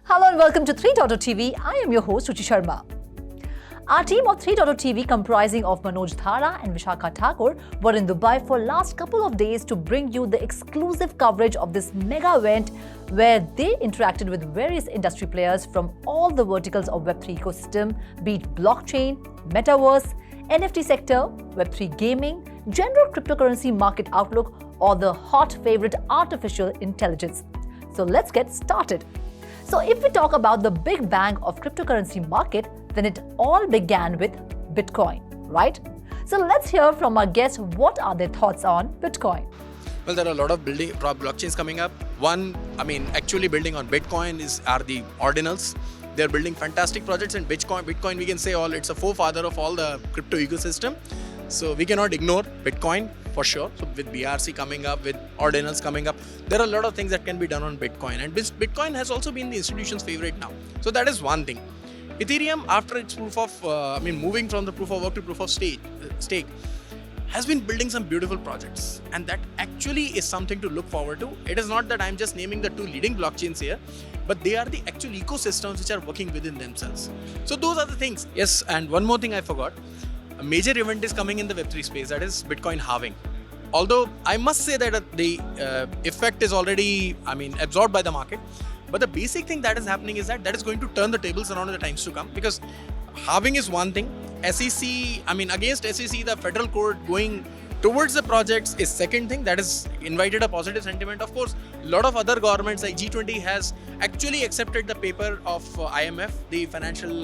Hello and welcome to 3.0 TV. I am your host Ruchi Sharma. Our team of 3.0 TV comprising of Manoj Dhara and Vishakha Thakur were in Dubai for last couple of days to bring you the exclusive coverage of this mega event where they interacted with various industry players from all the verticals of Web3 ecosystem, be it blockchain, Metaverse, NFT sector, Web3 gaming, general cryptocurrency market outlook or the hot favorite artificial intelligence. So let's get started. So if we talk about the big bang of cryptocurrency market, then it all began with Bitcoin, right? So let's hear from our guests what are their thoughts on Bitcoin. Well, there are a lot of blockchains coming up. One, actually building on Bitcoin are the ordinals. They're building fantastic projects, and Bitcoin we can say it's a forefather of all the crypto ecosystem. So we cannot ignore Bitcoin for sure. So with BRC coming up, with ordinals coming up, there are a lot of things that can be done on Bitcoin. And Bitcoin has also been the institution's favorite now. So that is one thing. Ethereum, after its moving from the proof of work to proof of stake, has been building some beautiful projects. And that actually is something to look forward to. It is not that I'm just naming the two leading blockchains here, but they are the actual ecosystems which are working within themselves. So those are the things. Yes, and one more thing I forgot. A major event is coming in the Web3 space, that is Bitcoin halving. Although I must say that the effect is already absorbed by the market, but the basic thing that is happening is that is going to turn the tables around in the times to come, because halving is one thing. Against SEC, the federal court going towards the projects is second thing. That has invited a positive sentiment. Of course, a lot of other governments like G20 has actually accepted the paper of IMF, the financial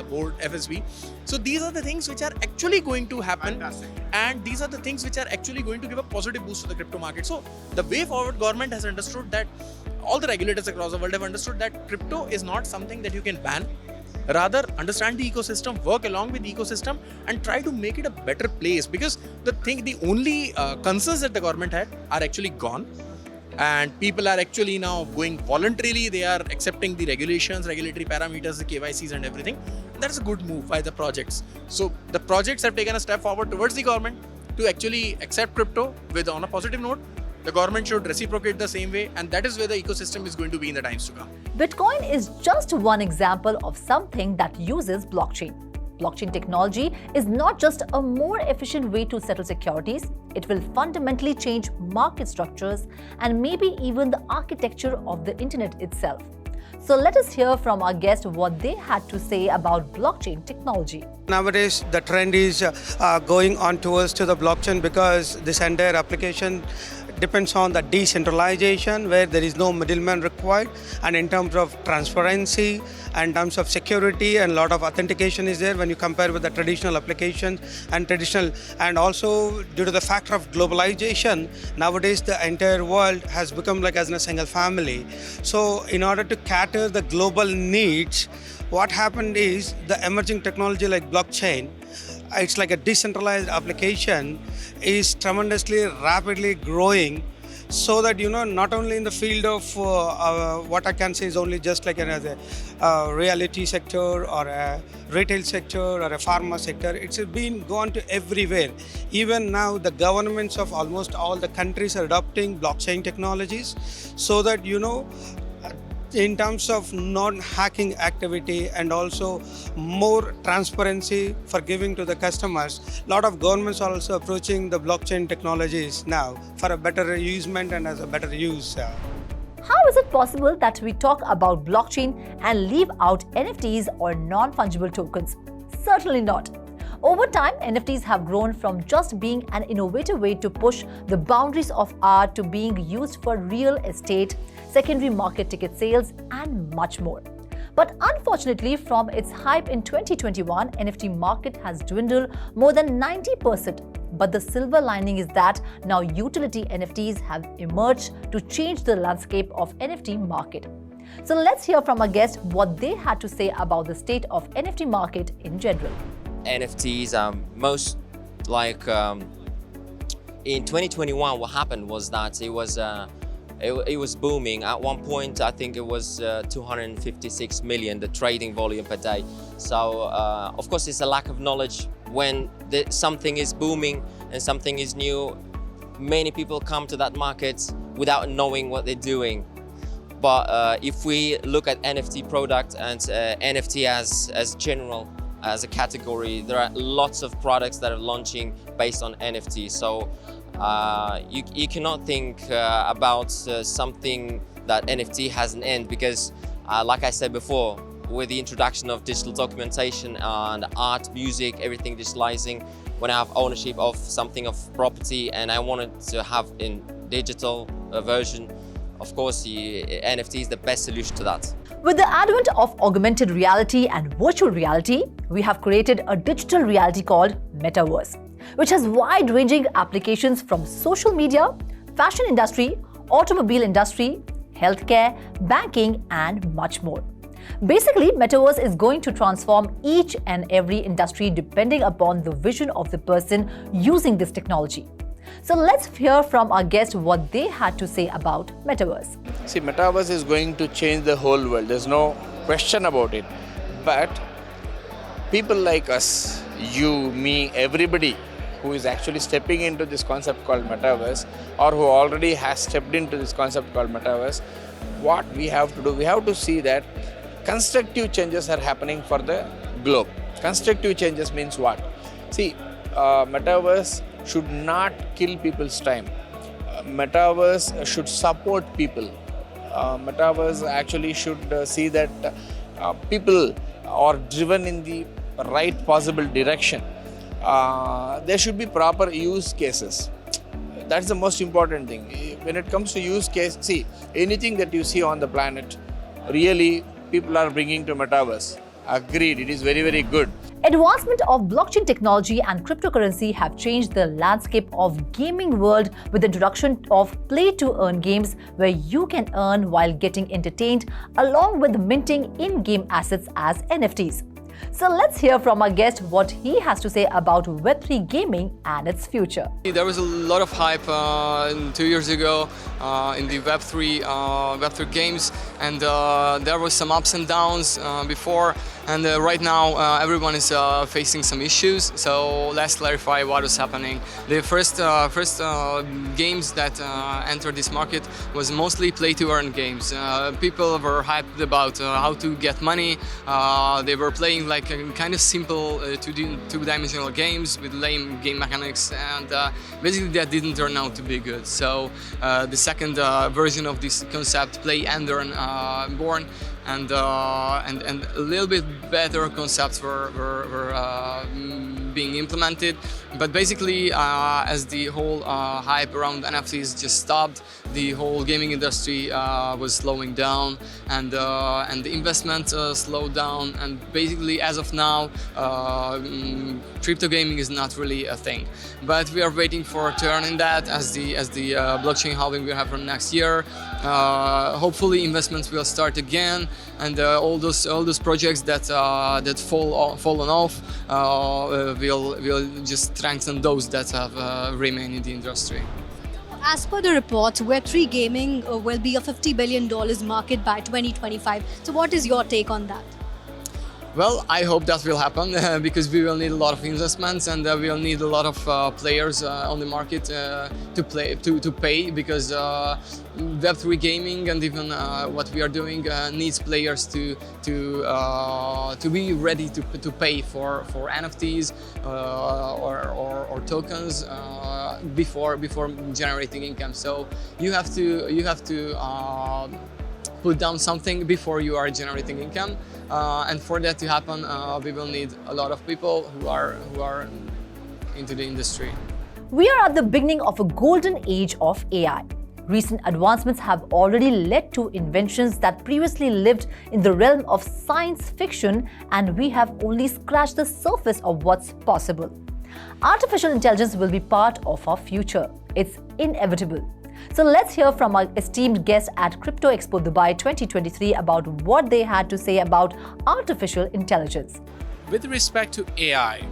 board, FSB. So these are the things which are actually going to happen. Fantastic. And these are the things which are actually going to give a positive boost to the crypto market. So the way forward, government has understood that, all the regulators across the world have understood that crypto is not something that you can ban. Rather, understand the ecosystem, work along with the ecosystem and try to make it a better place, because the only concerns that the government had are actually gone, and people are actually now going voluntarily. They are accepting the regulations, regulatory parameters, the KYCs and everything. That's a good move by the projects. So the projects have taken a step forward towards the government to actually accept crypto on a positive note. The government should reciprocate the same way, and that is where the ecosystem is going to be in the times to come. Bitcoin is just one example of something that uses blockchain. Blockchain technology is not just a more efficient way to settle securities, it will fundamentally change market structures and maybe even the architecture of the internet itself. So let us hear from our guest what they had to say about blockchain technology. Nowadays, the trend is going on towards to the blockchain, because this entire application depends on the decentralization where there is no middleman required, and in terms of transparency, and in terms of security, and a lot of authentication is there when you compare with the traditional applications and also due to the factor of globalization, nowadays the entire world has become like as a single family. So in order to cater the global needs, what happened is the emerging technology like blockchain, it's like a decentralized application, is tremendously rapidly growing, so that not only in the field of what I can say is only just like a reality sector or a retail sector or a pharma sector, it's been gone to everywhere. Even now the governments of almost all the countries are adopting blockchain technologies, so that in terms of non-hacking activity and also more transparency for giving to the customers, a lot of governments are also approaching the blockchain technologies now for a better usement and as a better use. How is it possible that we talk about blockchain and leave out NFTs or non-fungible tokens? Certainly not. Over time, NFTs have grown from just being an innovative way to push the boundaries of art to being used for real estate, secondary market ticket sales, and much more. But unfortunately, from its hype in 2021, NFT market has dwindled more than 90%. But the silver lining is that now utility NFTs have emerged to change the landscape of NFT market. So let's hear from our guests what they had to say about the state of NFT market in general. NFTs are most like in 2021. What happened was that it was booming. At one point, I think it was 256 million, the trading volume per day. So of course, it's a lack of knowledge. When something is booming and something is new, many people come to that market without knowing what they're doing. But if we look at NFT product and NFT as general, as a category, there are lots of products that are launching based on NFT. So you cannot think about something that NFT has an end, because like I said before, with the introduction of digital documentation and art, music, everything digitalizing, when I have ownership of something of property and I wanted to have in digital version, of course the NFT is the best solution to that. With the advent of augmented reality and virtual reality, we have created a digital reality called Metaverse, which has wide-ranging applications from social media, fashion industry, automobile industry, healthcare, banking, and much more. Basically, Metaverse is going to transform each and every industry depending upon the vision of the person using this technology. So let's hear from our guest what they had to say about Metaverse. See, Metaverse is going to change the whole world. There's no question about it. But people like us, you, me, everybody who is actually stepping into this concept called Metaverse, or who already has stepped into this concept called Metaverse, what we have to do, we have to see that constructive changes are happening for the globe. Constructive changes means what? See, Metaverse should not kill people's time. Metaverse should support people. Metaverse actually should see that people are driven in the right possible direction. There should be proper use cases. That's the most important thing. When it comes to use case, see, anything that you see on the planet, really people are bringing to Metaverse. Agreed, it is very, very good. Advancement of blockchain technology and cryptocurrency have changed the landscape of gaming world with the introduction of play-to-earn games where you can earn while getting entertained, along with minting in-game assets as NFTs. So let's hear from our guest what he has to say about Web3 gaming and its future. There was a lot of hype 2 years ago in the Web3 games, and there was some ups and downs before, and right now everyone is facing some issues. So let's clarify what is happening. The first games that entered this market was mostly play-to-earn games. People were hyped about how to get money. They were playing like a kind of simple two-dimensional games with lame game mechanics, and basically that didn't turn out to be good. So the second version of this concept, Play and Earn, born, and a little bit better concepts were being implemented. But basically, as the whole hype around NFTs just stopped, the whole gaming industry was slowing down, and the investment slowed down. And basically, as of now, crypto gaming is not really a thing. But we are waiting for a turn in that as the blockchain halving will happen next year. Hopefully, investments will start again, and all those projects that fallen off will just strengthen those that have remained in the industry. As per the report, Web3 Gaming will be a $50 billion market by 2025. So what is your take on that? Well, I hope that will happen because we will need a lot of investments, and we will need a lot of players on the market to pay, because Web3 gaming and even what we are doing needs players to be ready to pay for NFTs or tokens before generating income. So you have to put down something before you are generating income, and for that to happen, we will need a lot of people who are into the industry. We are at the beginning of a golden age of AI. Recent advancements have already led to inventions that previously lived in the realm of science fiction, and we have only scratched the surface of what's possible. Artificial intelligence will be part of our future. It's inevitable. So let's hear from our esteemed guests at Crypto Expo Dubai 2023 about what they had to say about artificial intelligence. With respect to AI,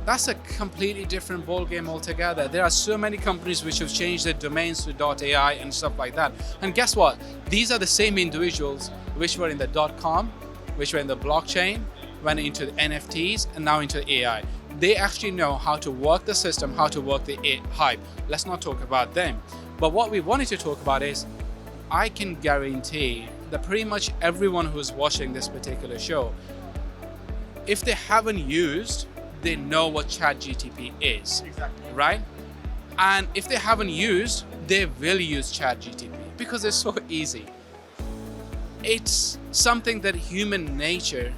that's a completely different ballgame altogether. There are so many companies which have changed their domains to .ai and stuff like that. And guess what? These are the same individuals which were in the .com, which were in the blockchain, went into the NFTs, and now into AI. They actually know how to work the system, how to work the hype. Let's not talk about them. But what we wanted to talk about is I can guarantee that pretty much everyone who's watching this particular show, if they haven't used, they know what ChatGTP is. Exactly. Right? And if they haven't used, they will use ChatGTP because it's so easy. It's something that human nature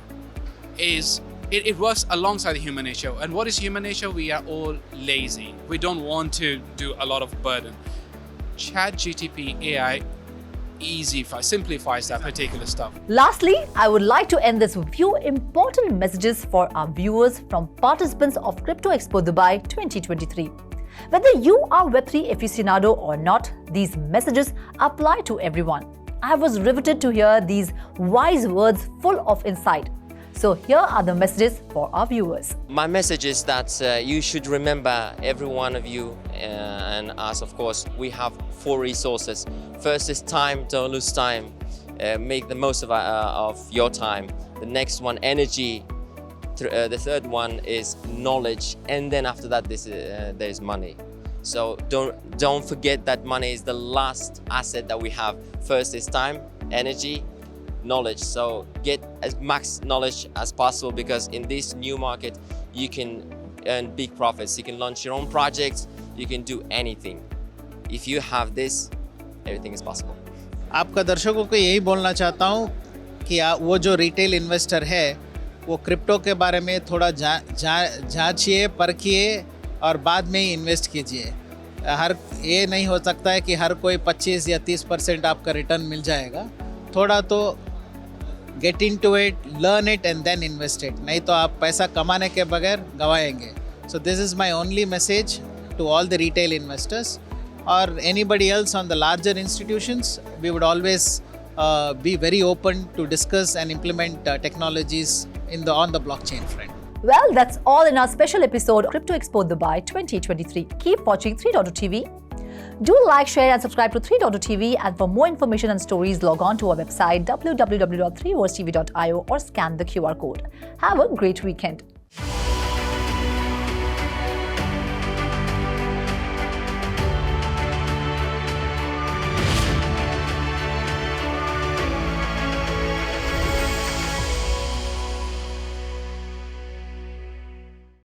is, it works alongside human nature. And what is human nature? We are all lazy. We don't want to do a lot of burden. ChatGTP AI simplifies that particular stuff. Lastly, I would like to end this with few important messages for our viewers from participants of Crypto Expo Dubai 2023. Whether you are Web3 aficionado or not, these messages apply to everyone. I was riveted to hear these wise words full of insight. So here are the messages for our viewers. My message is that you should remember, every one of you and us, of course, we have 4 resources. First is time. Don't lose time. Make the most of your time. The next one, energy. The third one is knowledge, and then after that, there is money. So don't forget that money is the last asset that we have. First is time, energy, knowledge. So get as much knowledge as possible, because in this new market you can earn big profits. You can launch your own projects. You can do anything. If you have this, everything is possible. आपका दर्शकों को यही बोलना चाहता हूँ कि वो जो रिटेल इन्वेस्टर है वो क्रिप्टो के बारे में थोड़ा जांचिए, परखिए और बाद में ही इन्वेस्ट कीजिए. ये नहीं हो सकता है कि हर कोई 25 या 30% आपका रिटर्न मिल जाएगा. थोड़ा तो get into it, learn it and then invest it. नहीं तो आप पैसा कमाने के बगैर गंवाएंगे. So this is my only message to all the retail investors or anybody else on the larger institutions. We would always be very open to discuss and implement technologies on the blockchain front. Well, that's all in our special episode of Crypto Expo Dubai 2023. Keep watching 3.2TV. Do like, share and subscribe to 3.2TV, and for more information and stories, log on to our website www.3versetv.io or scan the QR code. Have a great weekend.